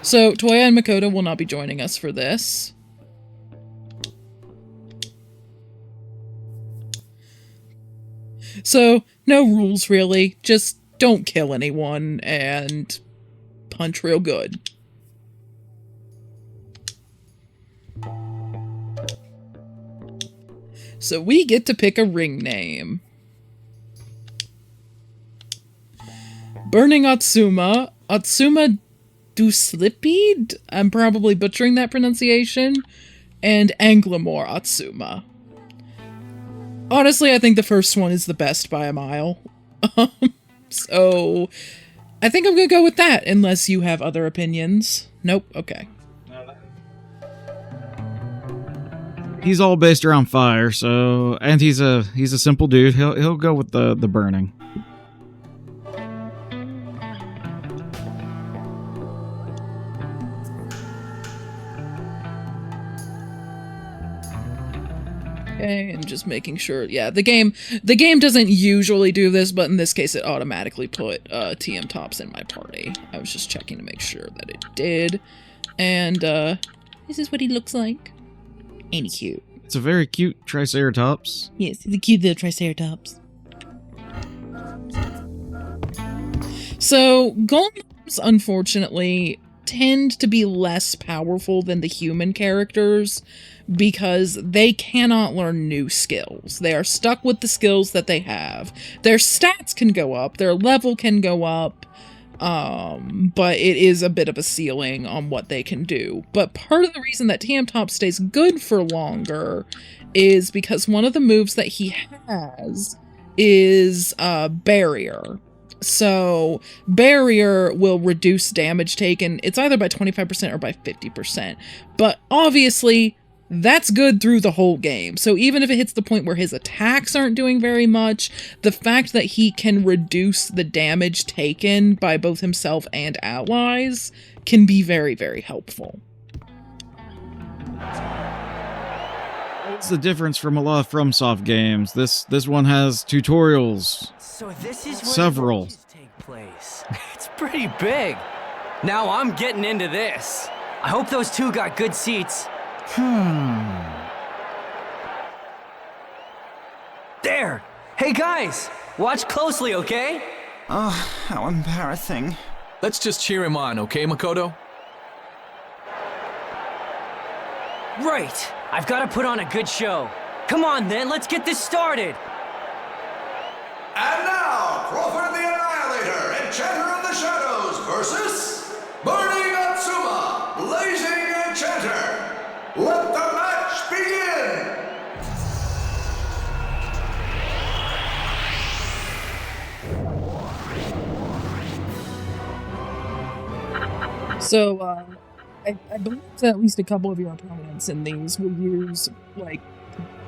So, Toya and Makoto will not be joining us for this. So, no rules really. Just don't kill anyone and punch real good. So we get to pick a ring name. Burning Atsuma. Atsuma Duslipid? I'm probably butchering that pronunciation. And Anglamore Atsuma. Honestly, I think the first one is the best by a mile. So, I think I'm gonna go with that, unless you have other opinions. Nope, okay. He's all based around fire, so, and he's a simple dude. He'll go with the burning. Okay, and just making sure, yeah, the game doesn't usually do this, but in this case it automatically put TM Tops in my party. I was just checking to make sure that it did. And this is what he looks like. Ain't he cute? It's a very cute Triceratops. Yes, he's a cute little Triceratops. So, golems, unfortunately, tend to be less powerful than the human characters because they cannot learn new skills. They are stuck with the skills that they have. Their stats can go up, their level can go up, but it is a bit of a ceiling on what they can do. But part of the reason that TM Top stays good for longer is because one of the moves that he has is Barrier. So, Barrier will reduce damage taken. It's either by 25% or by 50%. But obviously, that's good through the whole game. So even if it hits the point where his attacks aren't doing very much, the fact that he can reduce the damage taken by both himself and allies can be very, very helpful. What's the difference from a lot of FromSoft games? This one has tutorials. So this is where several. the take place. It's pretty big. Now I'm getting into this. I hope those two got good seats. There! Hey guys! Watch closely, okay? Oh, how embarrassing. Let's just cheer him on, okay, Makoto? Right! I've got to put on a good show. Come on then, let's get this started! And now, Crawford the Annihilator, Enchanter of the Shadows, versus Burning Atsuma, Blazing Enchanter. Let the match begin! So, I believe that at least a couple of your opponents in these will use, like,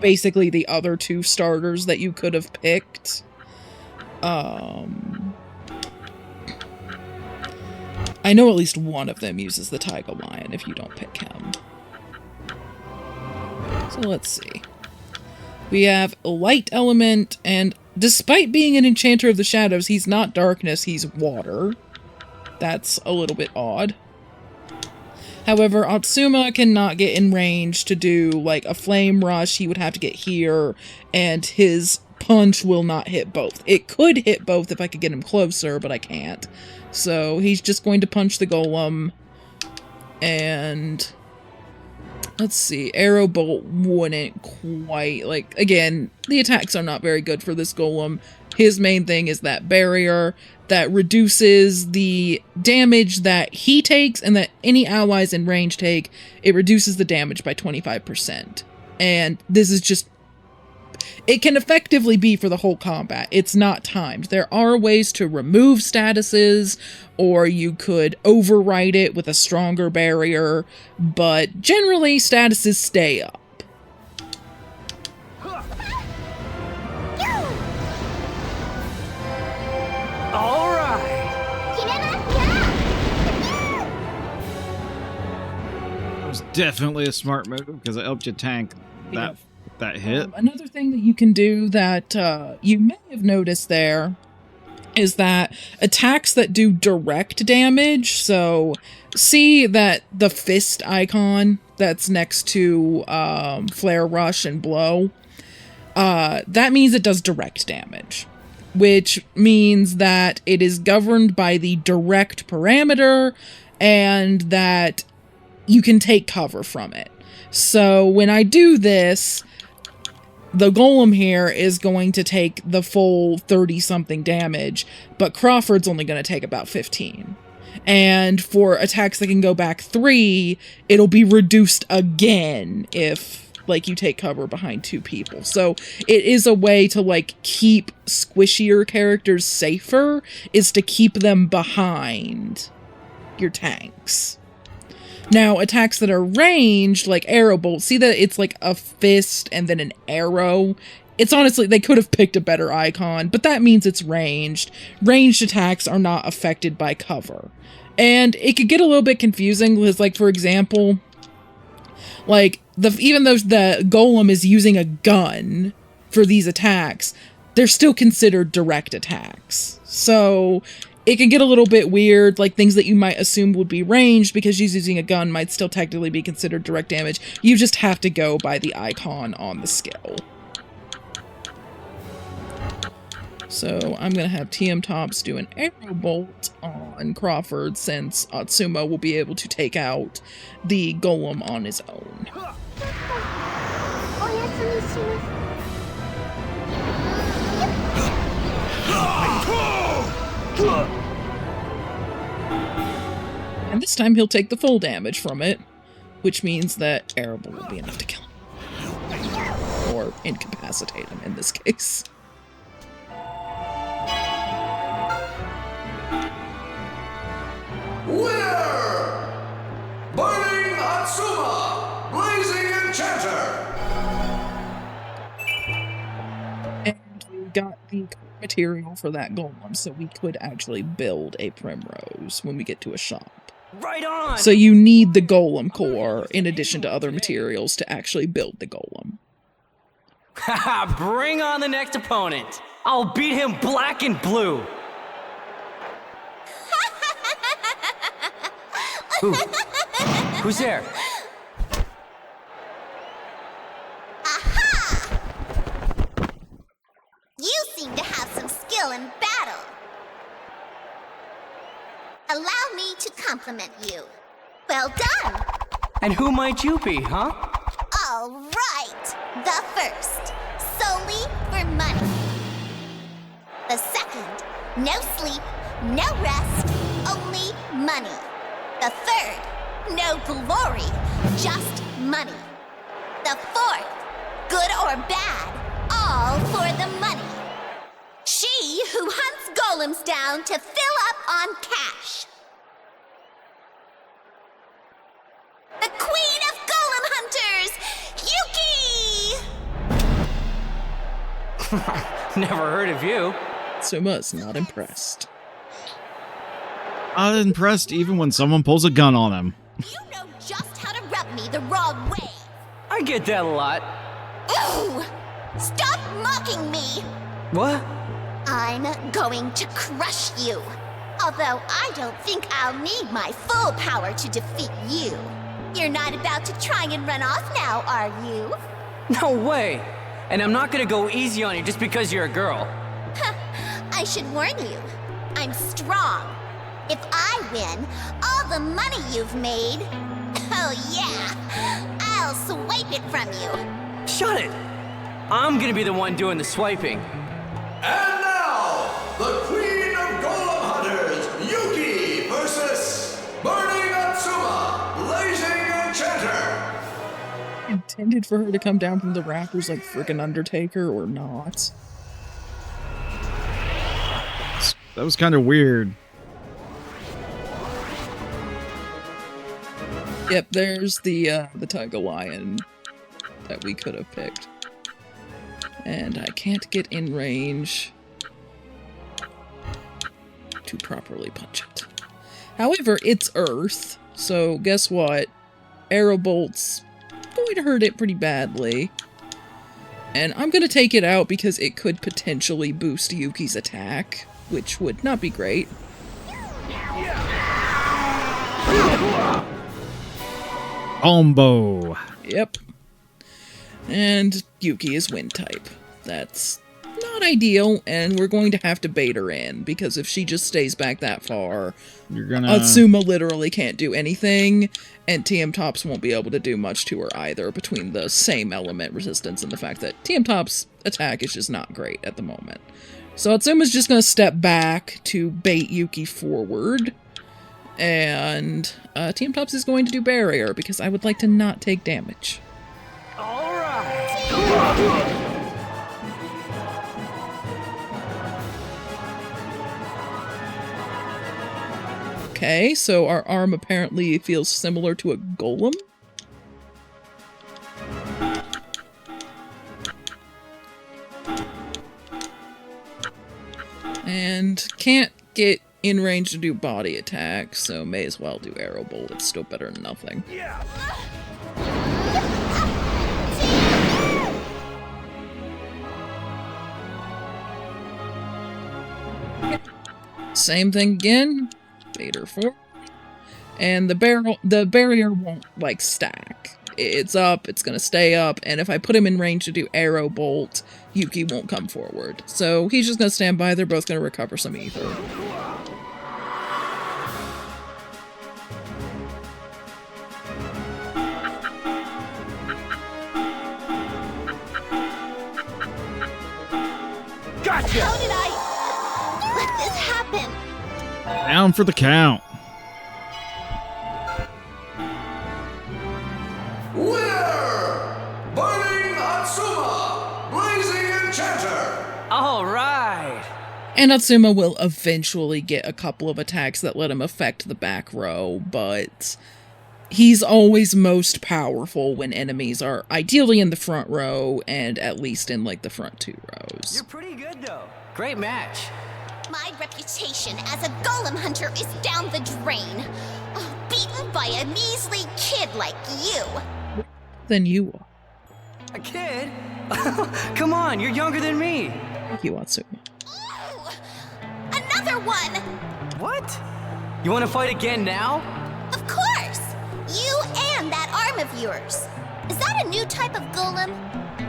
basically the other two starters that you could have picked. I know at least one of them uses the Tiger Lion if you don't pick him. So let's see. We have a light element, and despite being an Enchanter of the Shadows, he's not darkness, he's water. That's a little bit odd. However, Atsuma cannot get in range to do, like, a flame rush. He would have to get here, and his punch will not hit both. It could hit both if I could get him closer, but I can't. So, he's just going to punch the golem, and... let's see, Arrow Bolt wouldn't quite, like, again, the attacks are not very good for this golem. His main thing is that barrier that reduces the damage that he takes and that any allies in range take. It reduces the damage by 25%. And this is just... it can effectively be for the whole combat. It's not timed. There are ways to remove statuses, or you could override it with a stronger barrier, but generally statuses stay up. All right! That was definitely a smart move because it helped you tank that hit. Another thing that you can do that you may have noticed there is that attacks that do direct damage, so see that the fist icon that's next to Flare Rush and Blow, that means it does direct damage, which means that it is governed by the direct parameter and that you can take cover from it. So when I do this, the golem here is going to take the full 30-something damage, but Crawford's only going to take about 15. And for attacks that can go back 3, it'll be reduced again if, like, you take cover behind 2 people. So it is a way to, like, keep squishier characters safer, is to keep them behind your tanks. Now, attacks that are ranged, like arrow bolts, see that it's like a fist and then an arrow? It's honestly, they could have picked a better icon, but that means it's ranged. Ranged attacks are not affected by cover. And it could get a little bit confusing, because, like, for example, like, even though the golem is using a gun for these attacks, they're still considered direct attacks. So it can get a little bit weird, like things that you might assume would be ranged because she's using a gun might still technically be considered direct damage. You just have to go by the icon on the skill. So I'm going to have TM Tops do an arrow bolt on Crawford, since Atsuma will be able to take out the golem on his own. And this time he'll take the full damage from it, which means that arrow bolt will be enough to kill him. Or incapacitate him in this case. Winner! Burning Atsuma! Blazing Enchanter! And we got the material for that golem, so we could actually build a Primrose when we get to a shop. Right on! So you need the golem core in addition to other materials to actually build the golem. Haha, bring on the next opponent! I'll beat him black and blue! Who? Who's there? Aha! You seem to have some skill in battle. Allow me to compliment you. Well done! And who might you be, huh? All right! The first, solely for money. The second, no sleep, no rest, only money. The third, no glory, just money. The fourth, good or bad, all for the money. She who hunts golems down to fill up on cash. The Queen of Golem Hunters, Yuki! Never heard of you. Suma's not impressed. Not impressed even when someone pulls a gun on him. You know just how to rub me the wrong way. I get that a lot. Ooh! Stop mocking me! What? I'm going to crush you. Although I don't think I'll need my full power to defeat you. You're not about to try and run off now, are you? No way! And I'm not gonna go easy on you just because you're a girl. I should warn you. I'm strong. If I win, all the money you've made, oh yeah, I'll swipe it from you. Shut it! I'm gonna be the one doing the swiping. And now, the Queen of Golem Hunters, Yuki, versus Burning Atsuma, Blazing Enchanter. Intended for her to come down from the rafters like frickin' Undertaker or not? That was kind of weird. Yep, there's the Tiger Lion that we could have picked. And I can't get in range to properly punch it. However, it's Earth, so guess what? Arrow bolts going to hurt it pretty badly. And I'm going to take it out because it could potentially boost Yuki's attack. which would not be great. Ombo. Yep. And Yuki is wind type. That's not ideal, and we're going to have to bait her in, because if she just stays back that far, You're gonna... Atsuma literally can't do anything, and TM Tops won't be able to do much to her either, between the same element resistance and the fact that TM Tops' attack is just not great at the moment. So Atsuma's just going to step back to bait Yuki forward, and TM Tops is going to do barrier, because I would like to not take damage. All right. Okay, so our arm apparently feels similar to a golem. And can't get in range to do body attacks, so may as well do arrow bolt. It's still better than nothing. Same thing again. Bait her forward. And the barrier won't, like, stack. It's up, it's gonna stay up, and if I put him in range to do arrow bolt, Yuki won't come forward. So he's just gonna stand by, they're both gonna recover some ether. Gotcha! How did I let this happen? Down for the count. Winner! Burning Atsuma! Blazing Enchanter! All right. And Atsuma will eventually get a couple of attacks that let him affect the back row, but he's always most powerful when enemies are ideally in the front row and at least in, like, the front two rows. You're pretty good, though. Great match. My reputation as a golem hunter is down the drain. Oh, beaten by a measly kid like you. Then you are. A kid? Come on, you're younger than me. Thank you, Atsuma. Ooh, another one! What? You want to fight again now? Of course! You and that arm of yours. Is that a new type of golem?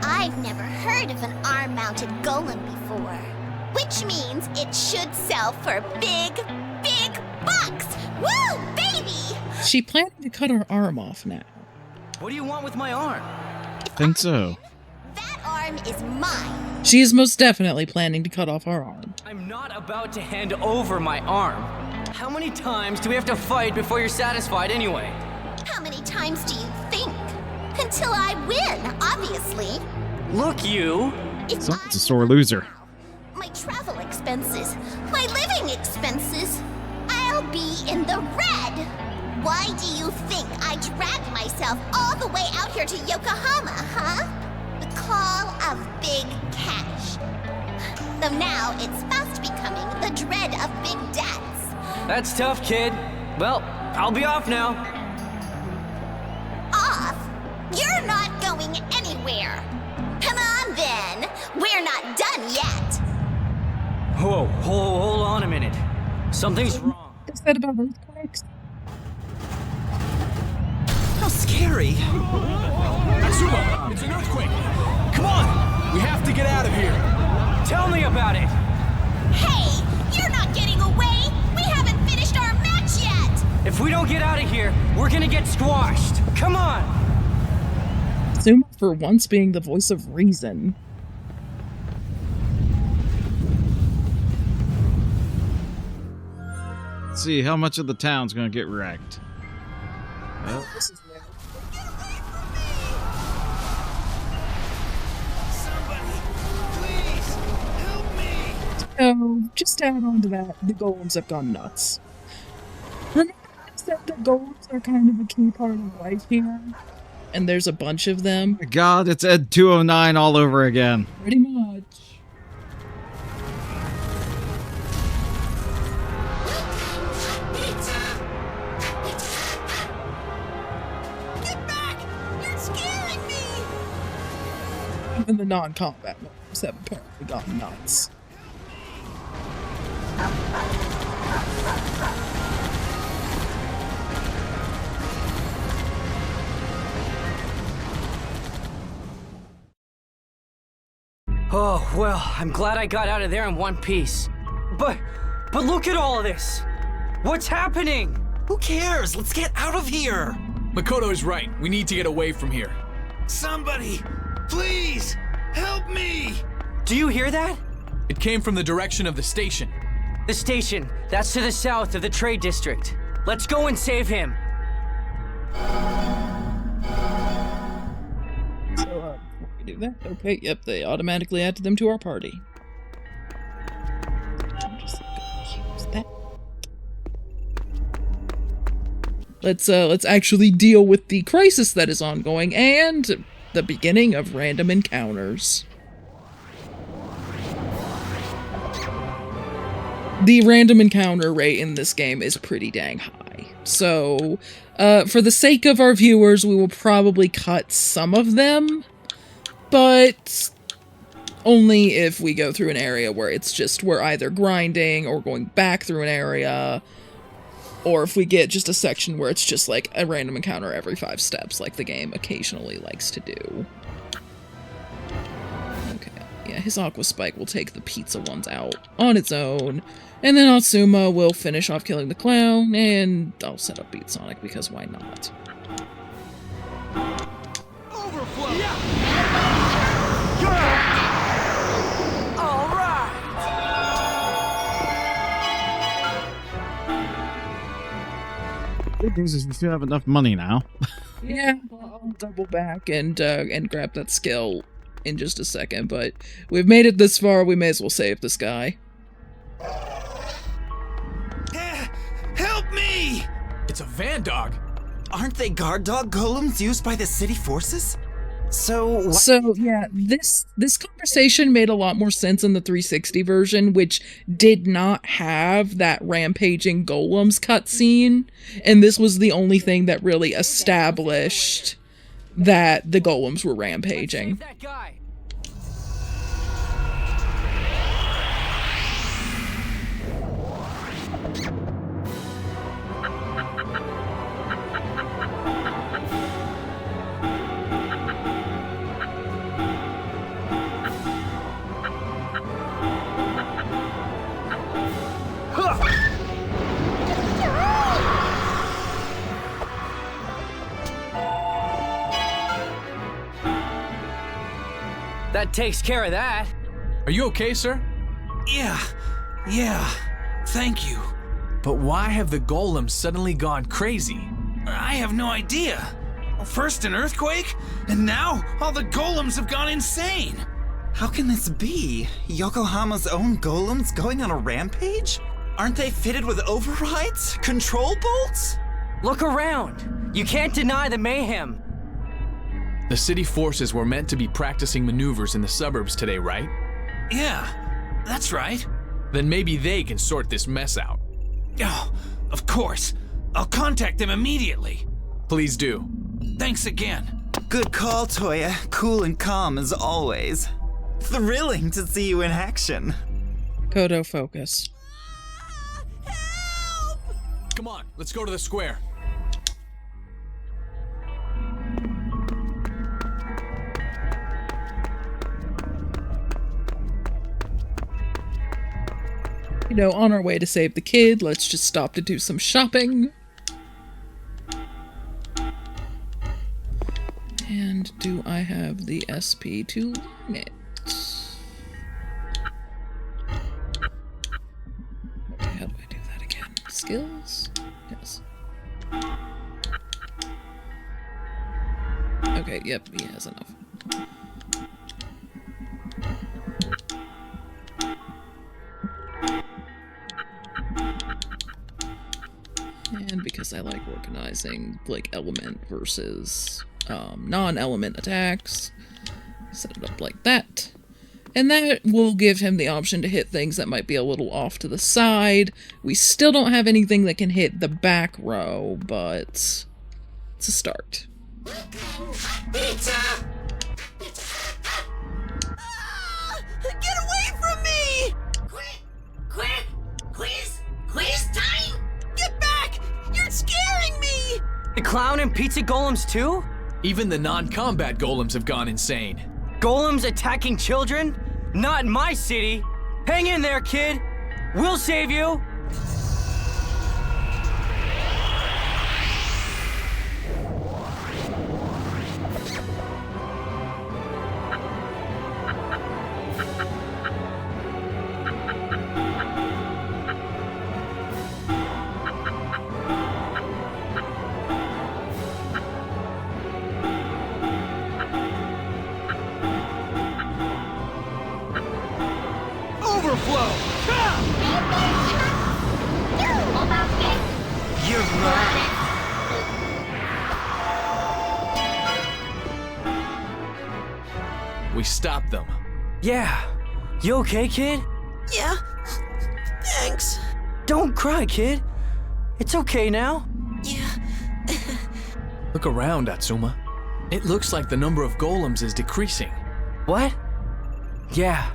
I've never heard of an arm-mounted golem before. Which means it should sell for big, big bucks! Woo, baby! She planning to cut her arm off now. What do you want with my arm? Think so. That arm is mine. She is most definitely planning to cut off our arm. I'm not about to hand over my arm. How many times do we have to fight before you're satisfied anyway? How many times do you think? Until I win, obviously. Look, you. If Someone's a sore loser. my travel expenses, my living expenses, I'll be in the red. Why do you think I dragged myself all the way out here to Yokohama, huh? The call of big cash. Though now it's fast becoming the dread of big debts. That's tough, kid. Well, I'll be off now. Off? You're not going anywhere. Come on then. We're not done yet. Whoa, hold on a minute. Something's wrong. Is that about earthquakes? How scary! Atsuma, it's an earthquake! Come on! We have to get out of here! Tell me about it. Hey, you're not getting away. We haven't finished our match yet. If we don't get out of here, we're gonna get squashed. Come on. Zuma, for once, being the voice of reason. Let's see how much of the town's gonna get wrecked. Well, This is So, just to add on to that, the golems have gone nuts. Remember I said the golems are kind of a key part of life here? And there's a bunch of them? my God, it's Ed 209 all over again. Pretty much. Get back! You're scaring me! Even the non-combat golems have apparently gone nuts. Oh, well, I'm glad I got out of there in one piece. But look at all of this! What's happening? Who cares? Let's get out of here! Makoto's right. We need to get away from here. Somebody, please, help me! Do you hear that? It came from the direction of the station. The station, that's to the south of the trade district. Let's go and save him. So, we do that? Okay, yep, they automatically added them to our party. I'm just gonna use that. Let's actually deal with the crisis that is ongoing and the beginning of random encounters. The random encounter rate in this game is pretty dang high. So, for the sake of our viewers, we will probably cut some of them, but only if we go through an area where it's just, we're either grinding or going back through an area, or if we get just a section where it's just like a random encounter every 5 steps, like the game occasionally likes to do. Okay, yeah, his Aqua Spike will take the pizza ones out on its own, and then Atsuma will finish off killing the clown, and I'll set up Beat Sonic because why not? Overflow! All right! Good news is we still have enough money now. Yeah, I'll double back and grab that skill in just a second, but we've made it this far, we may as well save this guy. Help me! It's a van dog. Aren't they guard dog golems used by the city forces? So Yeah, this conversation made a lot more sense in the 360 version, which did not have that rampaging golems cutscene, and this was the only thing that really established that the golems were rampaging. Save that guy! That takes care of that. Are you okay, sir? Yeah, thank you. But why have the golems suddenly gone crazy? I have no idea. First an earthquake, and now all the golems have gone insane. how can this be? Yokohama's own golems going on a rampage? Aren't they fitted with overrides? Control bolts? Look around. You can't deny the mayhem. The city forces were meant to be practicing maneuvers in the suburbs today, right? Yeah, that's right. Then maybe they can sort this mess out. Oh, of course. I'll contact them immediately. Please do. Thanks again. Good call, Toya. Cool and calm as always. Thrilling to see you in action. Kodo, focus. Come on, let's go to the square. You know, on our way to save the kid, let's just stop to do some shopping. And do I have the SP to learn it? Okay, how do I do that again? Skills? Yes. Okay, yep, he has enough. And because I like organizing, like, element versus non-element attacks, set it up like that. And that will give him the option to hit things that might be a little off to the side. We still don't have anything that can hit the back row, but it's a start. Pizza! Get away from me! Quick! clown and pizza golems too? Even the non-combat golems have gone insane. Golems attacking children? Not in my city. Hang in there, kid. We'll save you. Overflow! You're right. We stopped them. Yeah. You okay, kid? Yeah. Thanks. Don't cry, kid. It's okay now. Yeah. Look around, Atsuma. It looks like the number of golems is decreasing. What? Yeah,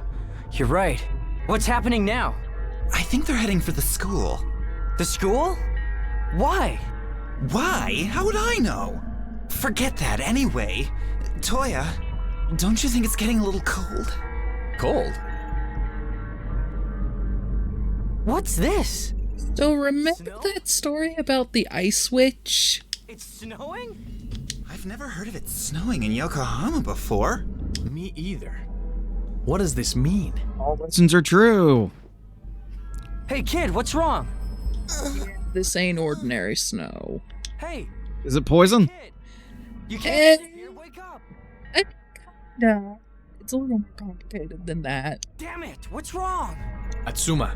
you're right. What's happening now? I think they're heading for the school. The school? Why? Why? How would I know? Forget that anyway. Toya, don't you think it's getting a little cold? Cold? What's this? So remember Snow? that story about the ice witch? It's snowing? I've never heard of it snowing in Yokohama before. Me either. What does this mean? All lessons are true. Hey, kid, what's wrong? This ain't ordinary snow. Hey, Is it poison? kid. You can't sit here. Wake up. No, it's a little more complicated than that. Damn it. What's wrong? Atsuma,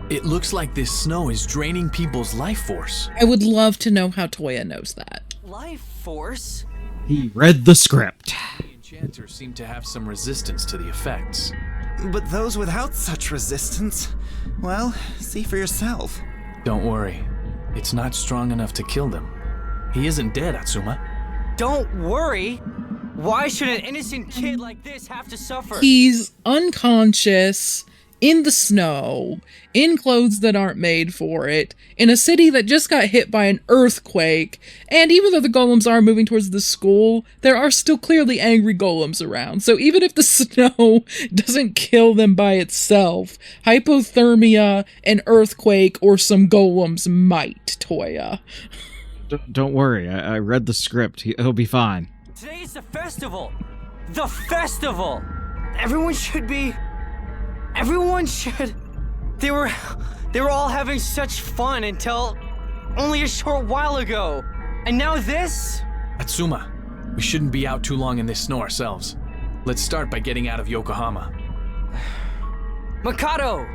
it looks like this snow is draining people's life force. I would love to know how Toya knows that. Life force? He read the script. The enchanters seem to have some resistance to the effects. But those without such resistance, well, see for yourself. Don't worry. It's not strong enough to kill them. He isn't dead, Atsuma. Don't worry. Why should an innocent kid like this have to suffer? He's unconscious, in the snow, in clothes that aren't made for it, in a city that just got hit by an earthquake, and even though the golems are moving towards the school, there are still clearly angry golems around. So even if the snow doesn't kill them by itself, hypothermia, an earthquake, or some golems might, Toya. Don't worry. I read the script. He'll be fine. Today is the festival. The festival. Everyone should. They were all having such fun until only a short while ago. And now this? Atsuma, we shouldn't be out too long in this snow ourselves. Let's start by getting out of Yokohama. Mikado,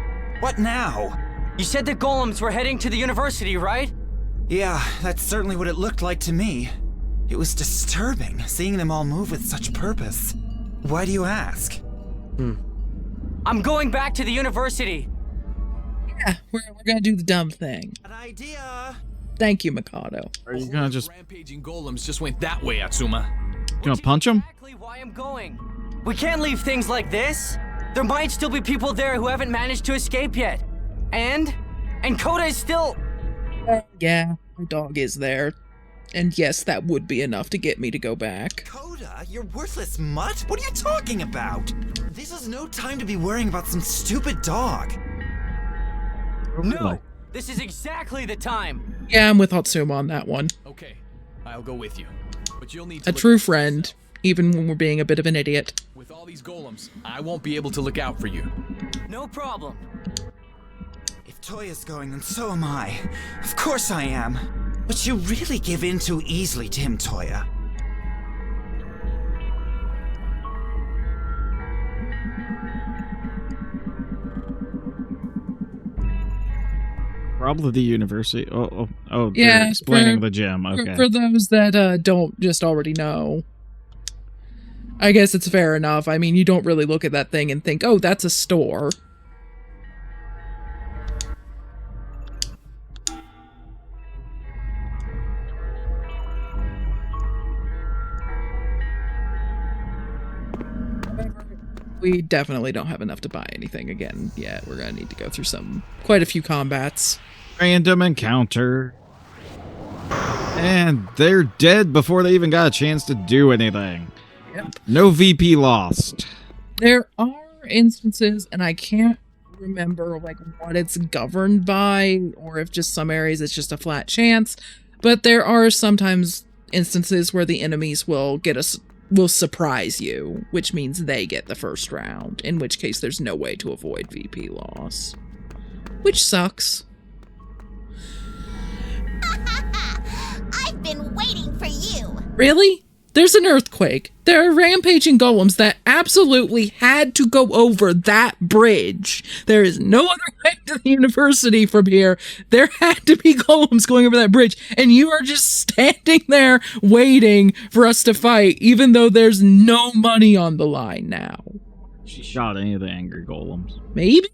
What now? you said the golems were heading to the university, right? Yeah, that's certainly what it looked like to me. It was disturbing, seeing them all move with such purpose. Why do you ask? I'm going back to the university. Yeah, we're gonna do the dumb thing. An idea! Thank you, Mikado. Are you gonna just Rampaging golems just went that way, Atsuma. gonna punch him? Exactly why I'm going. We can't leave things like this. There might still be people there who haven't managed to escape yet. And Koda is still... Yeah, my dog is there. And yes, that would be enough to get me to go back. Koda, you worthless mutt? What are you talking about? This is no time to be worrying about some stupid dog. No! This is exactly the time! Yeah, I'm with Hatsuma on that one. Okay, I'll go with you. But you'll need to A look true out for friend, yourself. even when we're being a bit of an idiot. With all these golems, I won't be able to look out for you. No problem. If Toya's going, then so am I. Of course I am. But you really give in too easily to him, Toya. Probably the university. Oh, Yeah, they're explaining for- the gym. Okay. For those that don't just already know. I guess it's fair enough. I mean, you don't really look at that thing and think, oh, that's a store. We definitely don't have enough to buy anything again yet. We're gonna need to go through quite a few combats. Random encounter. And they're dead before they even got a chance to do anything. Yep. No VP lost. There are instances, and I can't remember like what it's governed by, or if just some areas it's just a flat chance, but there are sometimes instances where the enemies will surprise you, which means they get the first round, in which case there's no way to avoid VP loss. Which sucks. I've been waiting for you. Really? There's an earthquake. There are rampaging golems that absolutely had to go over that bridge. There is no other way to the university from here. There had to be golems going over that bridge, and you are just standing there waiting for us to fight, even though there's no money on the line now. She shot any of the angry golems. Maybe?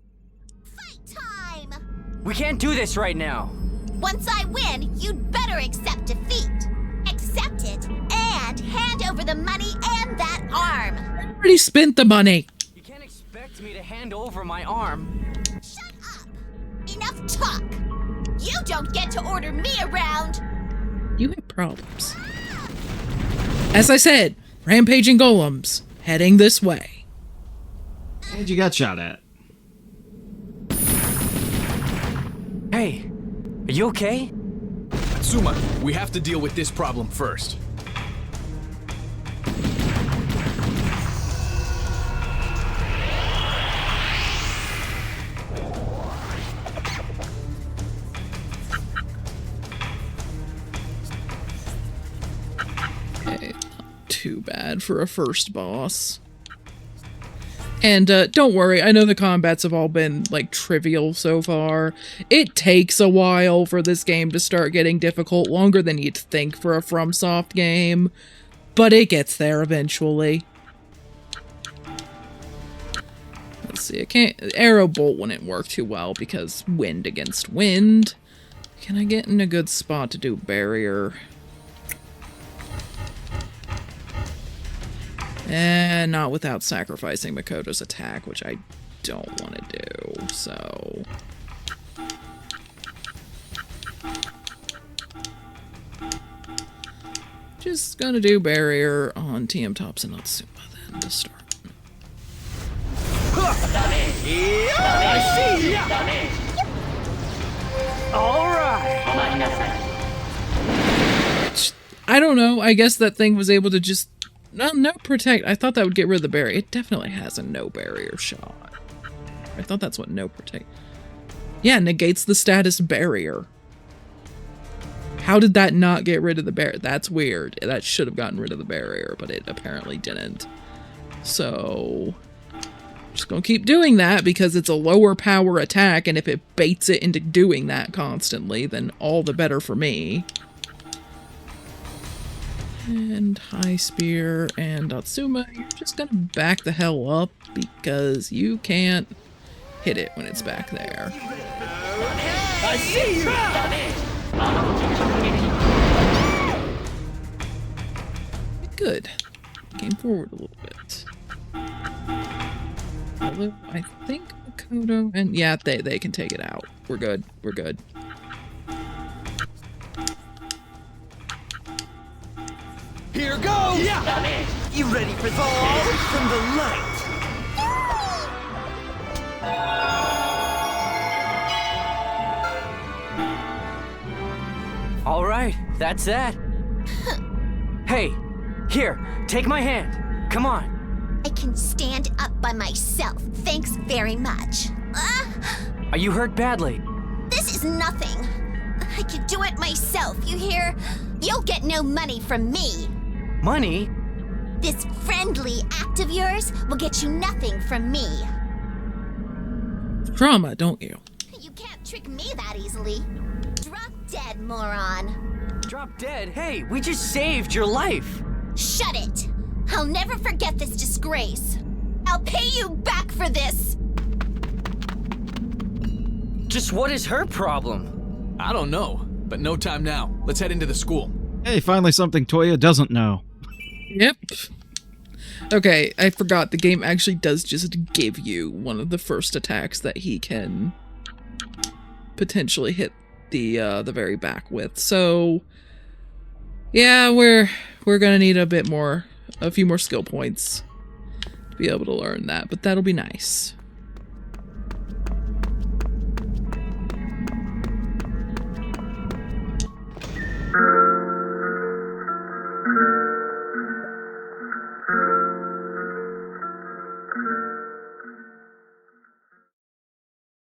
Fight time. We can't do this right now. Once I win, you'd better accept defeat. Accept it and hand over the money and that arm. I already spent the money. You can't expect me to hand over my arm. Shut up. Enough talk. You don't get to order me around. You have problems. As I said, rampaging golems heading this way. And you got shot at. Hey, are you okay? Atsuma, we have to deal with this problem first. Okay, not too bad for a first boss. And don't worry, I know the combats have all been, like, trivial so far. It takes a while for this game to start getting difficult, longer than you'd think for a FromSoft game. But it gets there eventually. Let's see, Arrow Bolt wouldn't work too well because wind against wind. Can I get in a good spot to do Barrier? And not without sacrificing Makoto's attack, which I don't want to do, so... Just gonna do Barrier on TM Tops and Natsuma then to start. I don't know, I guess that thing was able to just... No protect. I thought that would get rid of the barrier. It definitely has a no barrier shot. I thought that's what no protect... Yeah, negates the status barrier. How did that not get rid of the barrier? That's weird. That should have gotten rid of the barrier, but it apparently didn't. So... just gonna keep doing that because it's a lower power attack, and if it baits it into doing that constantly, then all the better for me. And High Spear and Natsuma, you're just gonna back the hell up because you can't hit it when it's back there. I see you! Good. Came forward a little bit. Although I think Makoto and yeah, they can take it out. We're good. We're good. Here goes! Yeah. You ready for fall from the light? All right, that's that. Hey, here, take my hand. Come on. I can stand up by myself. Thanks very much. Are you hurt badly? This is nothing. I could do it myself, you hear? You'll get no money from me. Money? This friendly act of yours will get you nothing from me. Trauma, don't you? You can't trick me that easily. Drop dead, moron. Drop dead? Hey, we just saved your life. Shut it. I'll never forget this disgrace. I'll pay you back for this. Just what is her problem? I don't know, but no time now. Let's head into the school. Hey, finally something Toya doesn't know. Yep. Okay, I forgot the game actually does just give you one of the first attacks that he can potentially hit the very back with. So yeah, we're gonna need a few more skill points to be able to learn that, but that'll be nice.